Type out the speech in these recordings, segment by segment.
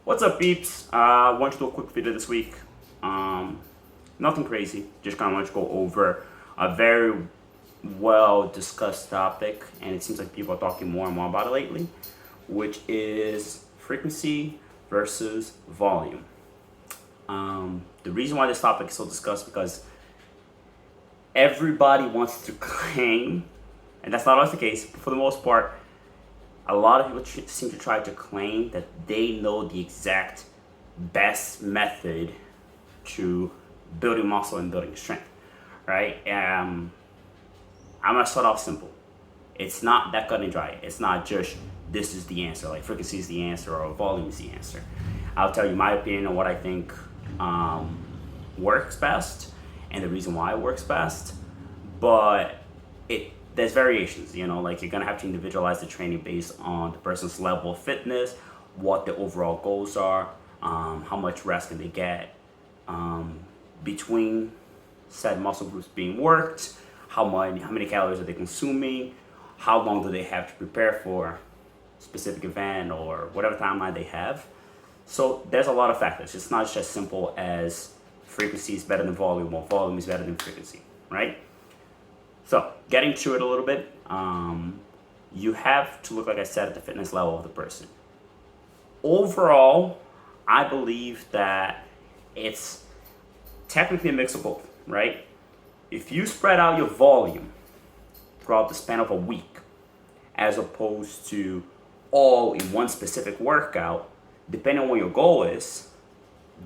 What's up, peeps? I want to do a quick video this week. Nothing crazy. Just kind of want to go over a very well discussed topic, and it seems like people are talking more and more about it lately, which is frequency versus volume. The reason why this topic is so discussed because everybody wants to claim, and that's not always the case, but for the most part, a lot of people seem to try to claim that they know the exact best method to building muscle and building strength, right? I'm gonna start off simple. It's not that cut and dry. It's not just this is the answer, like frequency is the answer or volume is the answer. I'll tell you my opinion on what I think works best and the reason why it works best, but there's variations, like you're gonna have to individualize the training based on the person's level of fitness, what the overall goals are, how much rest can they get between said muscle groups being worked, how many calories are they consuming, how long do they have to prepare for a specific event or whatever timeline they have. So there's a lot of factors. It's not just simple as frequency is better than volume or volume is better than frequency, right? So, getting to it a little bit, you have to look, like I said, at the fitness level of the person. Overall, I believe that it's technically a mix of both, right? If you spread out your volume throughout the span of a week, as opposed to all in one specific workout, depending on what your goal is,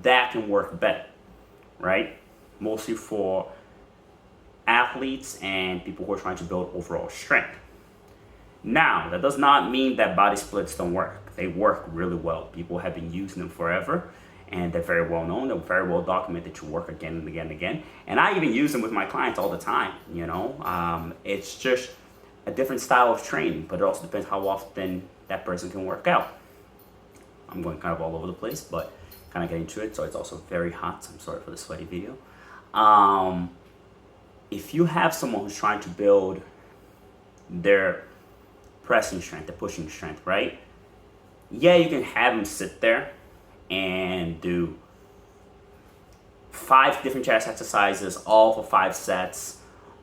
that can work better, right? Mostly for athletes and people who are trying to build overall strength. Now, that does not mean that body splits don't work. They work really well. People have been using them forever, and they're very well known. They're very well documented to work again and again and again. And I even use them with my clients all the time, It's just a different style of training, but it also depends how often that person can work out. I'm going kind of all over the place, but kind of getting to it. So it's also very hot. So I'm sorry for the sweaty video. If you have someone who's trying to build their pressing strength, their pushing strength, right? Yeah, you can have them sit there and do 5 different chest exercises, all for 5 sets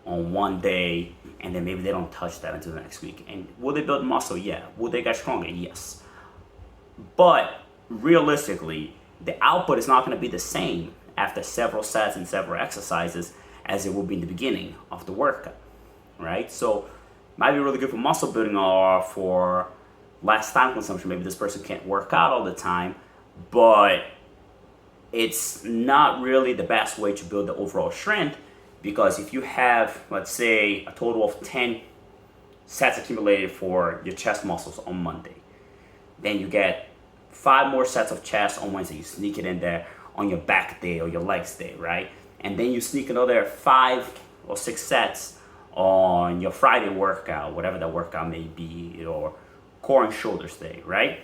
on one day, and then maybe they don't touch that until the next week. And will they build muscle? Yeah. Will they get stronger? Yes. But realistically, the output is not going to be the same after several sets and several exercises as it will be in the beginning of the workout, right? So might be really good for muscle building or for less time consumption. Maybe this person can't work out all the time, but it's not really the best way to build the overall strength, because if you have, let's say, a total of 10 sets accumulated for your chest muscles on Monday, then you get 5 more sets of chest on Wednesday. You sneak it in there on your back day or your legs day, right? And then you sneak another 5 or 6 sets on your Friday workout, whatever that workout may be, or core and shoulders day, right?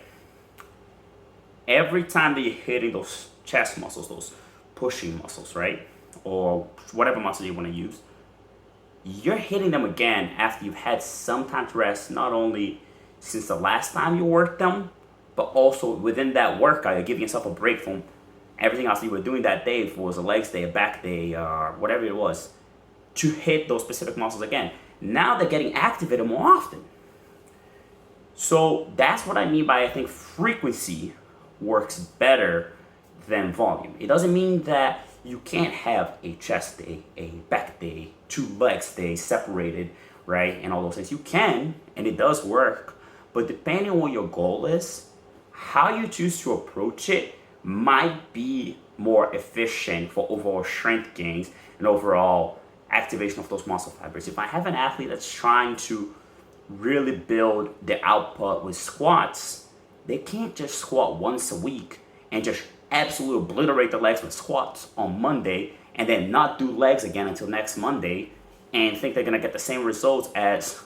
Every time that you're hitting those chest muscles, those pushing muscles, right? Or whatever muscle you want to use, you're hitting them again after you've had some time to rest, not only since the last time you worked them, but also within that workout, you're giving yourself a break from everything else you were doing that day, if it was a legs day, a back day, or whatever it was, to hit those specific muscles again. Now they're getting activated more often. So that's what I mean by I think frequency works better than volume. It doesn't mean that you can't have a chest day, a back day, 2 legs day separated, right? And all those things. You can, and it does work, but depending on what your goal is, how you choose to approach it might be more efficient for overall strength gains and overall activation of those muscle fibers. If I have an athlete that's trying to really build the output with squats, they can't just squat once a week and just absolutely obliterate the legs with squats on Monday and then not do legs again until next Monday and think they're going to get the same results as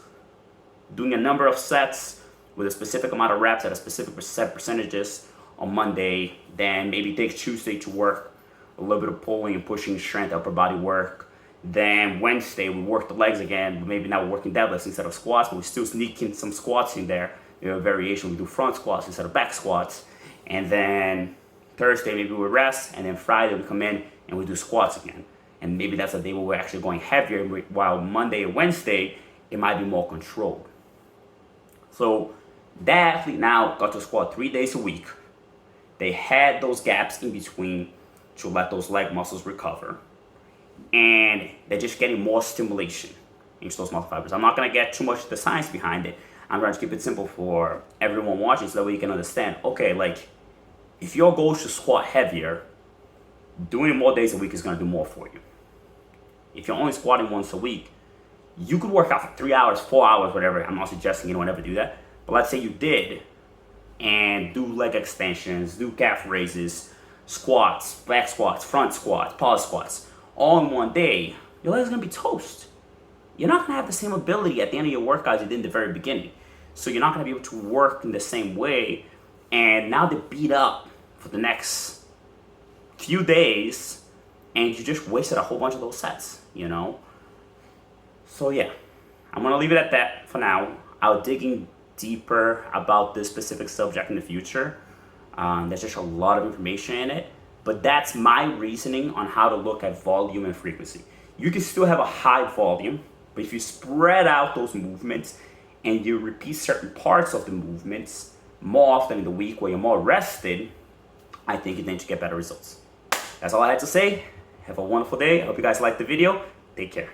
doing a number of sets with a specific amount of reps at a specific percentages on Monday, then maybe take Tuesday to work a little bit of pulling and pushing strength, upper body work. Then Wednesday we work the legs again, but maybe now we're working deadlifts instead of squats, but we still sneak in some squats in there. Variation, we do front squats instead of back squats. And then Thursday, maybe we rest. And then Friday, we come in and we do squats again. And maybe that's a day where we're actually going heavier, while Monday and Wednesday, it might be more controlled. So that athlete now got to squat 3 days a week. They had those gaps in between to let those leg muscles recover. And they're just getting more stimulation into those muscle fibers. I'm not going to get too much of the science behind it. I'm trying to keep it simple for everyone watching so that way you can understand, okay, like, if your goal is to squat heavier, doing it more days a week is going to do more for you. If you're only squatting once a week, you could work out for 3 hours, 4 hours, whatever. I'm not suggesting anyone ever do that. But let's say you did, and do leg extensions, do calf raises, squats, back squats, front squats, pause squats, all in one day, your leg's going to be toast. You're not going to have the same ability at the end of your workout as you did in the very beginning. So you're not going to be able to work in the same way. And now they're beat up for the next few days, and you just wasted a whole bunch of those sets, you know? So yeah, I'm going to leave it at that for now. I'll dig in deeper about this specific subject in the future. There's just a lot of information in it. But that's my reasoning on how to look at volume and frequency. You can still have a high volume, but if you spread out those movements and you repeat certain parts of the movements more often in the week where you're more rested, I think you're going to get better results. That's all I had to say. Have a wonderful day. I hope you guys liked the video. Take care.